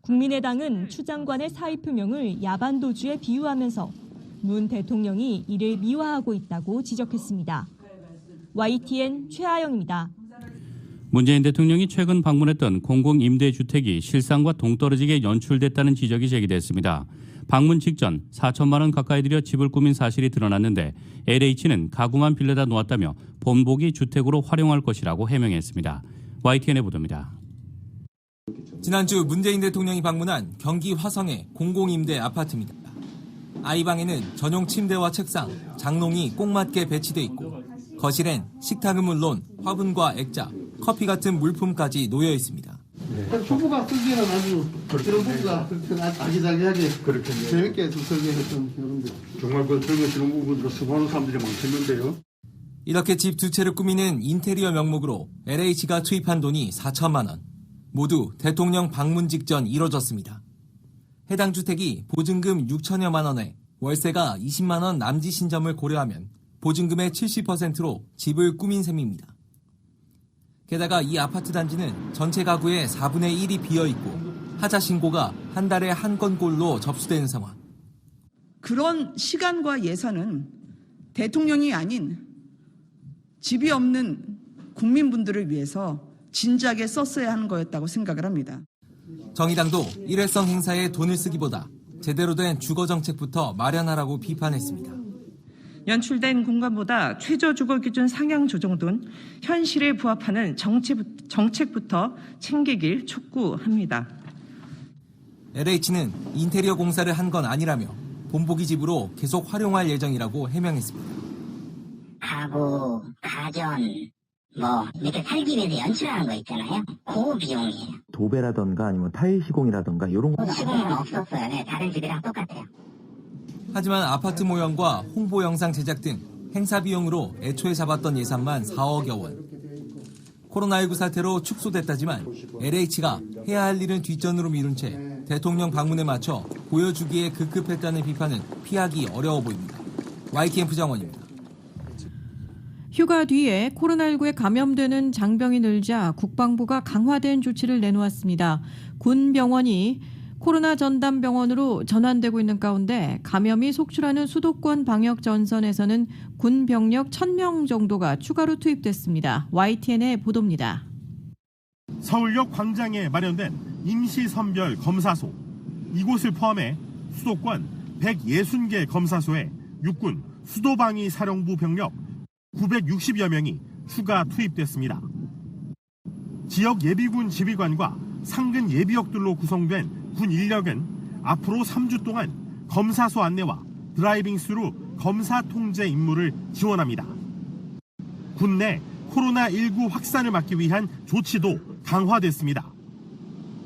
국민의당은 추 장관의 사의 표명을 야반도주에 비유하면서 문 대통령이 이를 미화하고 있다고 지적했습니다. YTN 최아영입니다.
문재인 대통령이 최근 방문했던 공공임대주택이 실상과 동떨어지게 연출됐다는 지적이 제기됐습니다. 방문 직전 4천만 원 가까이 들여 집을 꾸민 사실이 드러났는데 LH는 가구만 빌려다 놓았다며 본보기 주택으로 활용할 것이라고 해명했습니다. YTN의 보도입니다.
지난주 문재인 대통령이 방문한 경기 화성의 공공임대 아파트입니다. 아이방에는 전용 침대와 책상, 장롱이 꼭 맞게 배치돼 있고 거실엔 식탁은 물론 화분과 액자, 커피 같은 물품까지 놓여 있습니다.
초보가 쓰기에는 아주 이런 부분가 아기자기하게 재밌게 설계했던 이런데 정말 그 설계하시는 부분으로 수고하는 사람들이 많겠는데요.
이렇게 집 두 채를 꾸미는 인테리어 명목으로 LH가 투입한 돈이 4천만 원. 모두 대통령 방문 직전 이뤄졌습니다. 해당 주택이 보증금 6천여만 원에 월세가 20만 원 남짓인 점을 고려하면 보증금의 70%로 집을 꾸민 셈입니다. 게다가 이 아파트 단지는 전체 가구의 4분의 1이 비어있고 하자 신고가 한 달에 한 건꼴로 접수되는 상황.
그런 시간과 예산은 대통령이 아닌 집이 없는 국민분들을 위해서 진작에 썼어야 하는 거였다고 생각을 합니다.
정의당도 일회성 행사에 돈을 쓰기보다 제대로 된 주거정책부터 마련하라고 비판했습니다.
연출된 공간보다 최저주거 기준 상향 조정 등 현실에 부합하는 정책부터 챙기길 촉구합니다.
LH는 인테리어 공사를 한 건 아니라며 본보기 집으로 계속 활용할 예정이라고 해명했습니다.
가구, 가전, 이렇게 살기 위해서 연출하는 거 있잖아요. 그 비용이에요.
도배라던가 아니면 타일 시공이라던가 이런 거.
시공은 없었어요. 네, 다른 집이랑 똑같아요.
하지만 아파트 모형과 홍보 영상 제작 등 행사 비용으로 애초에 잡았던 예산만 4억여 원. 코로나19 사태로 축소됐다지만 LH가 해야 할 일은 뒷전으로 미룬 채 대통령 방문에 맞춰 보여주기에 급급했다는 비판은 피하기 어려워 보입니다. YTN 부정원입니다.
휴가 뒤에 코로나19에 감염되는 장병이 늘자 국방부가 강화된 조치를 내놓았습니다. 군 병원이 코로나 전담 병원으로 전환되고 있는 가운데 감염이 속출하는 수도권 방역 전선에서는 군 병력 1,000명 정도가 추가로 투입됐습니다. YTN의 보도입니다.
서울역 광장에 마련된 임시선별 검사소. 이곳을 포함해 수도권 160개 검사소에 육군 수도방위 사령부 병력 960여 명이 추가 투입됐습니다. 지역 예비군 지휘관과 상근 예비역들로 구성된 군 인력은 앞으로 3주 동안 검사소 안내와 드라이빙 스루 검사 통제 임무를 지원합니다. 군 내 코로나19 확산을 막기 위한 조치도 강화됐습니다.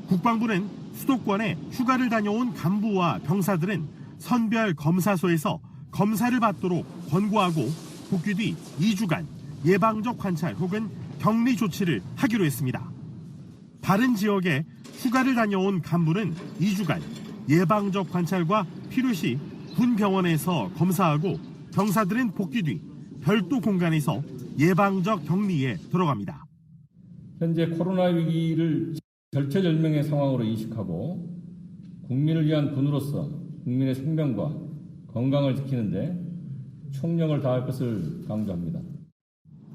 국방부는 수도권에 휴가를 다녀온 간부와 병사들은 선별 검사소에서 검사를 받도록 권고하고 복귀 뒤 2주간 예방적 관찰 혹은 격리 조치를 하기로 했습니다. 다른 지역에 휴가를 다녀온 간부는 2주간 예방적 관찰과 필요시 군 병원에서 검사하고 병사들은 복귀 뒤 별도 공간에서 예방적 격리에 들어갑니다.
현재 코로나 위기를 절체절명의 상황으로 인식하고 국민을 위한 군으로서 국민의 생명과 건강을 지키는데 총력을 다할 것을 강조합니다.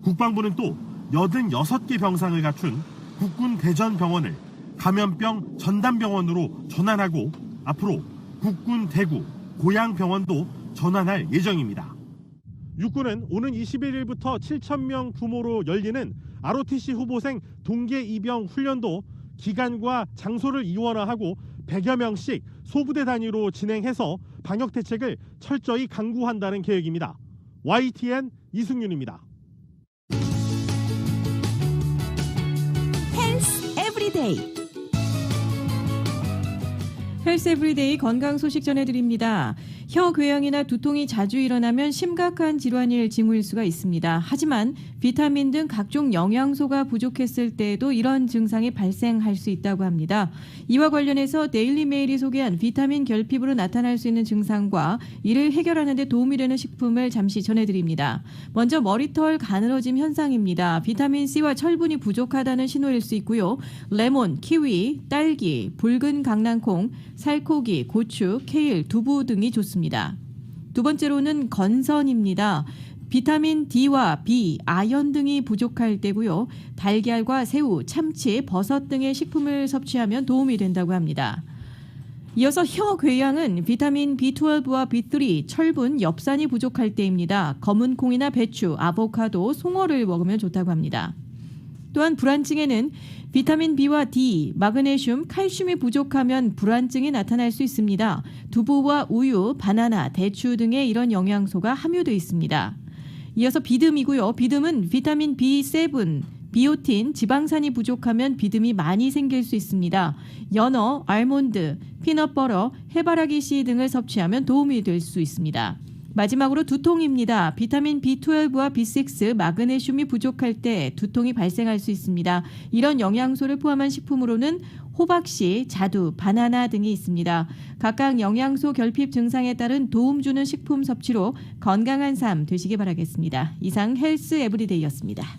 국방부는 또 86개 병상을 갖춘 국군 대전병원을 감염병 전담병원으로 전환하고 앞으로 국군 대구 고양병원도 전환할 예정입니다. 육군은 오는 21일부터 7,000명 규모로 열리는 ROTC 후보생 동계 입영 훈련도 기간과 장소를 이원화하고 100여 명씩 소부대 단위로 진행해서 방역 대책을 철저히 강구한다는 계획입니다. YTN 이승윤입니다.
헬스 에브리데이.
헬스 에브리데이 건강 소식 전해드립니다. 혀궤양이나 두통이 자주 일어나면 심각한 질환일 징후일 수가 있습니다. 하지만 비타민 등 각종 영양소가 부족했을 때에도 이런 증상이 발생할 수 있다고 합니다. 이와 관련해서 데일리메일이 소개한 비타민 결핍으로 나타날 수 있는 증상과 이를 해결하는 데 도움이 되는 식품을 잠시 전해드립니다. 먼저 머리털 가늘어짐 현상입니다. 비타민C와 철분이 부족하다는 신호일 수 있고요. 레몬, 키위, 딸기, 붉은 강낭콩, 살코기, 고추, 케일, 두부 등이 좋습니다. 두 번째로는 건선입니다. 비타민 D와 B, 아연 등이 부족할 때고요. 달걀과 새우, 참치, 버섯 등의 식품을 섭취하면 도움이 된다고 합니다. 이어서 혀 궤양은 비타민 B12와 B3, 철분, 엽산이 부족할 때입니다. 검은 콩이나 배추, 아보카도, 송어를 먹으면 좋다고 합니다. 또한 불안증에는 비타민 B와 D, 마그네슘, 칼슘이 부족하면 불안증이 나타날 수 있습니다. 두부와 우유, 바나나, 대추 등의 이런 영양소가 함유되어 있습니다. 이어서 비듬이고요. 비듬은 비타민 B7, 비오틴, 지방산이 부족하면 비듬이 많이 생길 수 있습니다. 연어, 알몬드, 피넛버터, 해바라기 씨 등을 섭취하면 도움이 될 수 있습니다. 마지막으로 두통입니다. 비타민 B12와 B6, 마그네슘이 부족할 때 두통이 발생할 수 있습니다. 이런 영양소를 포함한 식품으로는 호박씨, 자두, 바나나 등이 있습니다. 각각 영양소 결핍 증상에 따른 도움 주는 식품 섭취로 건강한 삶 되시기 바라겠습니다. 이상 헬스 에브리데이였습니다.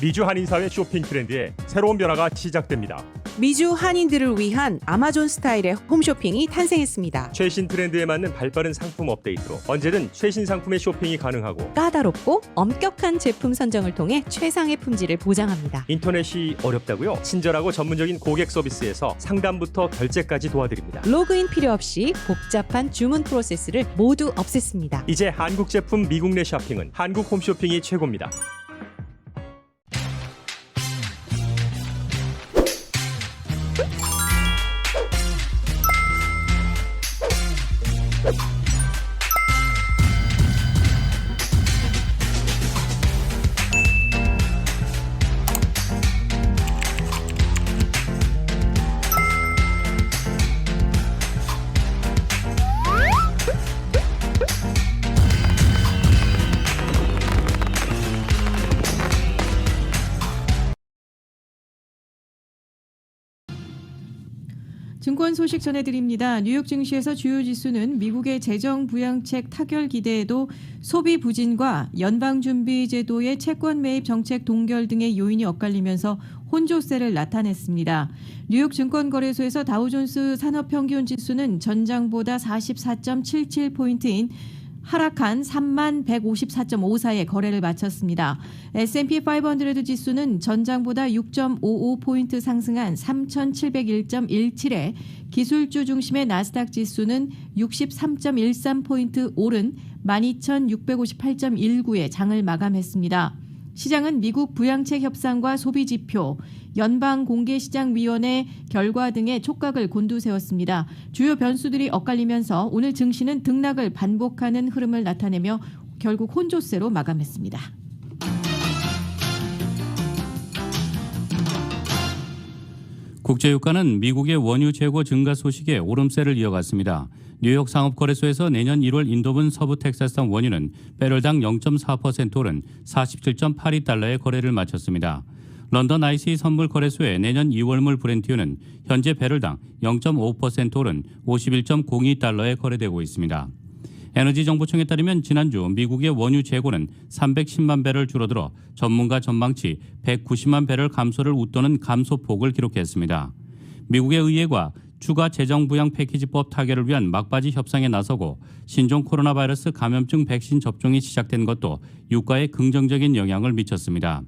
미주 한인사회 쇼핑 트렌드에 새로운 변화가 시작됩니다.
미주 한인들을 위한 아마존 스타일의 홈쇼핑이 탄생했습니다.
최신 트렌드에 맞는 발빠른 상품 업데이트로 언제든 최신 상품의 쇼핑이 가능하고
까다롭고 엄격한 제품 선정을 통해 최상의 품질을 보장합니다.
인터넷이 어렵다고요? 친절하고 전문적인 고객 서비스에서 상담부터 결제까지 도와드립니다.
로그인 필요 없이 복잡한 주문 프로세스를 모두 없앴습니다.
이제 한국 제품 미국 내 쇼핑은 한국 홈쇼핑이 최고입니다.
증권 소식 전해드립니다. 뉴욕 증시에서 주요 지수는 미국의 재정 부양책 타결 기대에도 소비 부진과 연방준비제도의 채권 매입 정책 동결 등의 요인이 엇갈리면서 혼조세를 나타냈습니다. 뉴욕 증권거래소에서 다우존스 산업평균 지수는 전장보다 44.77포인트인 하락한 3154.54에 거래를 마쳤습니다. S&P 500 지수는 전장보다 6.55포인트 상승한 3701.17에 기술주 중심의 나스닥 지수는 63.13포인트 오른 12658.19에 장을 마감했습니다. 시장은 미국 부양책 협상과 소비지표, 연방공개시장위원회 결과 등의 촉각을 곤두세웠습니다. 주요 변수들이 엇갈리면서 오늘 증시는 등락을 반복하는 흐름을 나타내며 결국 혼조세로 마감했습니다.
국제유가는 미국의 원유 재고 증가 소식에 오름세를 이어갔습니다. 뉴욕 상업거래소에서 내년 1월 인도분 서부 텍사스산 원유는 배럴당 0.4% 오른 47.82달러에 거래를 마쳤습니다. 런던 ICE 선물거래소의 내년 2월물 브렌트유는 현재 배럴당 0.5% 오른 51.02달러에 거래되고 있습니다. 에너지정보청에 따르면 지난주 미국의 원유 재고는 310만 배럴 줄어들어 전문가 전망치 190만 배럴 감소를 웃도는 감소폭을 기록했습니다. 미국의 의회가 추가 재정부양 패키지법 타결을 위한 막바지 협상에 나서고 신종 코로나 바이러스 감염증 백신 접종이 시작된 것도 유가에 긍정적인 영향을 미쳤습니다.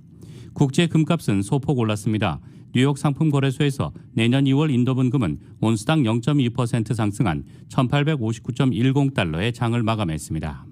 국제 금값은 소폭 올랐습니다. 뉴욕 상품거래소에서 내년 2월 인도분 금은 온스당 0.2% 상승한 1859.10달러에 장을 마감했습니다.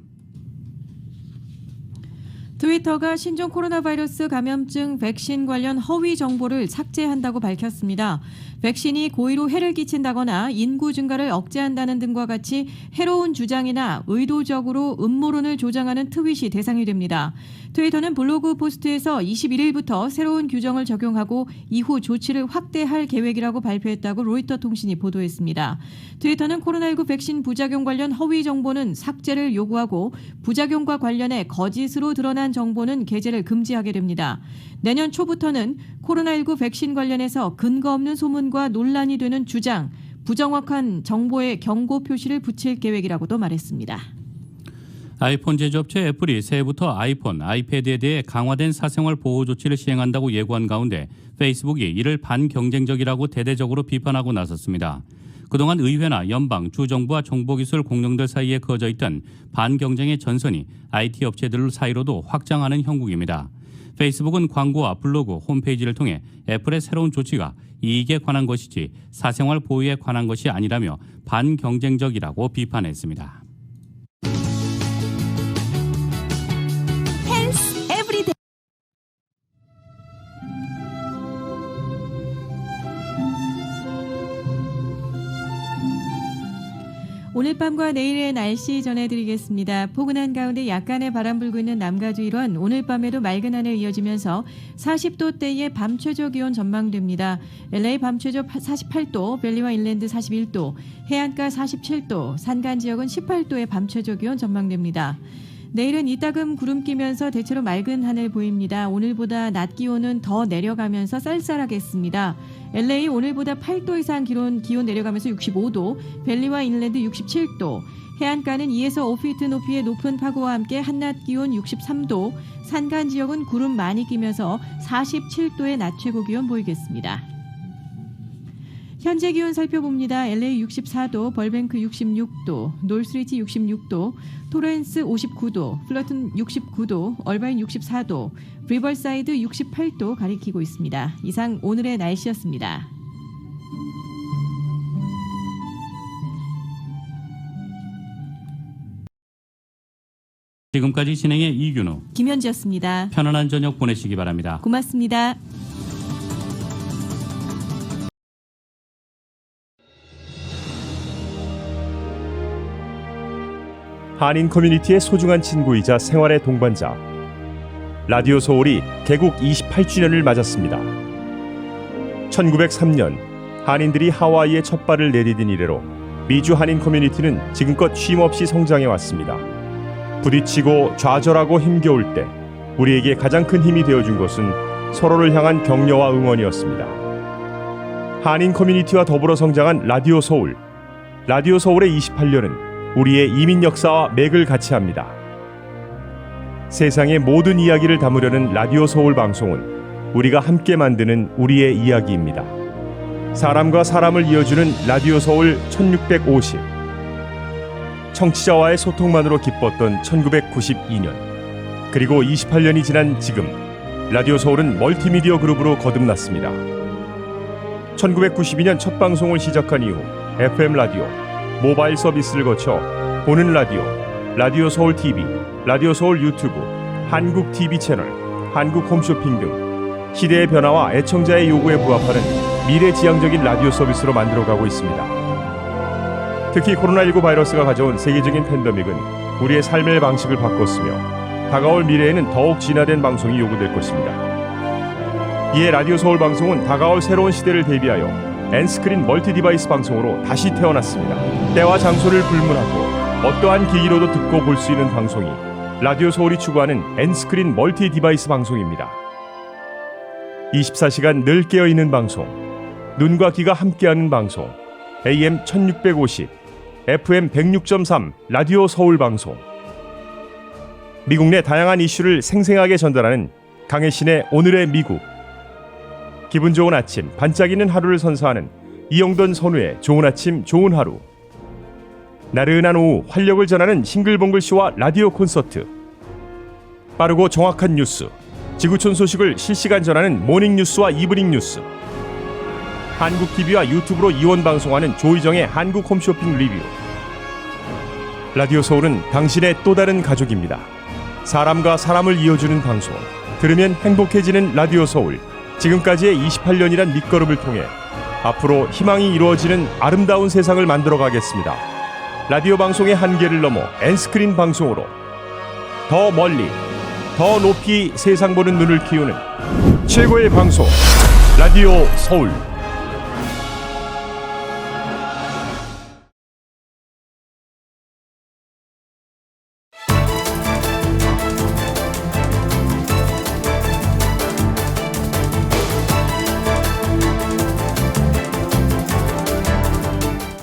트위터가 신종 코로나 바이러스 감염증 백신 관련 허위 정보를 삭제한다고 밝혔습니다. 백신이 고의로 해를 끼친다거나 인구 증가를 억제한다는 등과 같이 해로운 주장이나 의도적으로 음모론을 조장하는 트윗이 대상이 됩니다. 트위터는 블로그 포스트에서 21일부터 새로운 규정을 적용하고 이후 조치를 확대할 계획이라고 발표했다고 로이터 통신이 보도했습니다. 트위터는 코로나19 백신 부작용 관련 허위 정보는 삭제를 요구하고 부작용과 관련해 거짓으로 드러난 정보는 게재를 금지하게 됩니다. 내년 초부터는 코로나19 백신 관련해서 근거 없는 소문과 논란이 되는 주장, 부정확한 정보에 경고 표시를 붙일 계획이라고도 말했습니다.
아이폰 제조업체 애플이 새해부터 아이폰, 아이패드에 대해 강화된 사생활 보호 조치를 시행한다고 예고한 가운데 페이스북이 이를 반경쟁적이라고 대대적으로 비판하고 나섰습니다. 그동안 의회나 연방, 주정부와 정보기술 공룡들 사이에 그어져 있던 반경쟁의 전선이 IT 업체들 사이로도 확장하는 형국입니다. 페이스북은 광고와 블로그, 홈페이지를 통해 애플의 새로운 조치가 이익에 관한 것이지 사생활 보호에 관한 것이 아니라며 반경쟁적이라고 비판했습니다.
오늘 밤과 내일의 날씨 전해드리겠습니다. 포근한 가운데 약간의 바람 불고 있는 남가주 일원, 오늘 밤에도 맑은 하늘 이어지면서 40도대의 밤 최저 기온 전망됩니다. LA 밤 최저 48도, 벨리와 인랜드 41도, 해안가 47도, 산간 지역은 18도의 밤 최저 기온 전망됩니다. 내일은 이따금 구름 끼면서 대체로 맑은 하늘 보입니다. 오늘보다 낮 기온은 더 내려가면서 쌀쌀하겠습니다. LA 오늘보다 8도 이상 기온 내려가면서 65도, 벨리와 인랜드 67도, 해안가는 2에서 5피트 높이의 높은 파고와 함께 한낮 기온 63도, 산간 지역은 구름 많이 끼면서 47도의 낮 최고 기온 보이겠습니다. 현재 기온 살펴봅니다. LA 64도, 벌뱅크 66도, 놀스리치 66도, 토렌스 59도, 플러튼 69도, 얼바인 64도, 리버사이드 68도 가리키고 있습니다. 이상 오늘의 날씨였습니다.
지금까지 진행의 이균우,
김현지였습니다.
편안한 저녁 보내시기 바랍니다.
고맙습니다.
한인 커뮤니티의 소중한 친구이자 생활의 동반자 라디오 소울이 개국 28주년을 맞았습니다. 1903년 한인들이 하와이에 첫 발을 내디딘 이래로 미주 한인 커뮤니티는 지금껏 쉼없이 성장해 왔습니다. 부딪히고 좌절하고 힘겨울 때 우리에게 가장 큰 힘이 되어준 것은 서로를 향한 격려와 응원이었습니다. 한인 커뮤니티와 더불어 성장한 라디오 소울. 라디오 소울의 28년은 우리의 이민 역사와 맥을 같이 합니다. 세상의 모든 이야기를 담으려는 라디오 소울 방송은 우리가 함께 만드는 우리의 이야기입니다. 사람과 사람을 이어주는 라디오 소울 1650. 청취자와의 소통만으로 기뻤던 1992년. 그리고 28년이 지난 지금 라디오 소울은 멀티미디어 그룹으로 거듭났습니다. 1992년 첫 방송을 시작한 이후 FM 라디오, 모바일 서비스를 거쳐 보는 라디오, 라디오 서울 TV, 라디오 서울 유튜브, 한국 TV 채널, 한국 홈쇼핑 등 시대의 변화와 애청자의 요구에 부합하는 미래지향적인 라디오 서비스로 만들어가고 있습니다. 특히 코로나19 바이러스가 가져온 세계적인 팬데믹은 우리의 삶의 방식을 바꿨으며 다가올 미래에는 더욱 진화된 방송이 요구될 것입니다. 이에 라디오 서울 방송은 다가올 새로운 시대를 대비하여 N스크린 멀티 디바이스 방송으로 다시 태어났습니다. 때와 장소를 불문하고 어떠한 기기로도 듣고 볼 수 있는 방송이 라디오 서울이 추구하는 N스크린 멀티 디바이스 방송입니다. 24시간 늘 깨어있는 방송, 눈과 귀가 함께하는 방송, AM 1650, FM 106.3 라디오 서울 방송. 미국 내 다양한 이슈를 생생하게 전달하는 강혜신의 오늘의 미국. 기분 좋은 아침, 반짝이는 하루를 선사하는 이영돈 선우의 좋은 아침, 좋은 하루. 나른한 오후 활력을 전하는 싱글벙글쇼와 라디오 콘서트. 빠르고 정확한 뉴스, 지구촌 소식을 실시간 전하는 모닝뉴스와 이브닝 뉴스. 한국 TV와 유튜브로 이원 방송하는 조희정의 한국 홈쇼핑 리뷰. 라디오 서울은 당신의 또 다른 가족입니다. 사람과 사람을 이어주는 방송, 들으면 행복해지는 라디오 서울. 지금까지의 28년이란 밑거름을 통해 앞으로 희망이 이루어지는 아름다운 세상을 만들어 가겠습니다. 라디오 방송의 한계를 넘어 N스크린 방송으로 더 멀리, 더 높이 세상 보는 눈을 키우는 최고의 방송, 라디오 서울.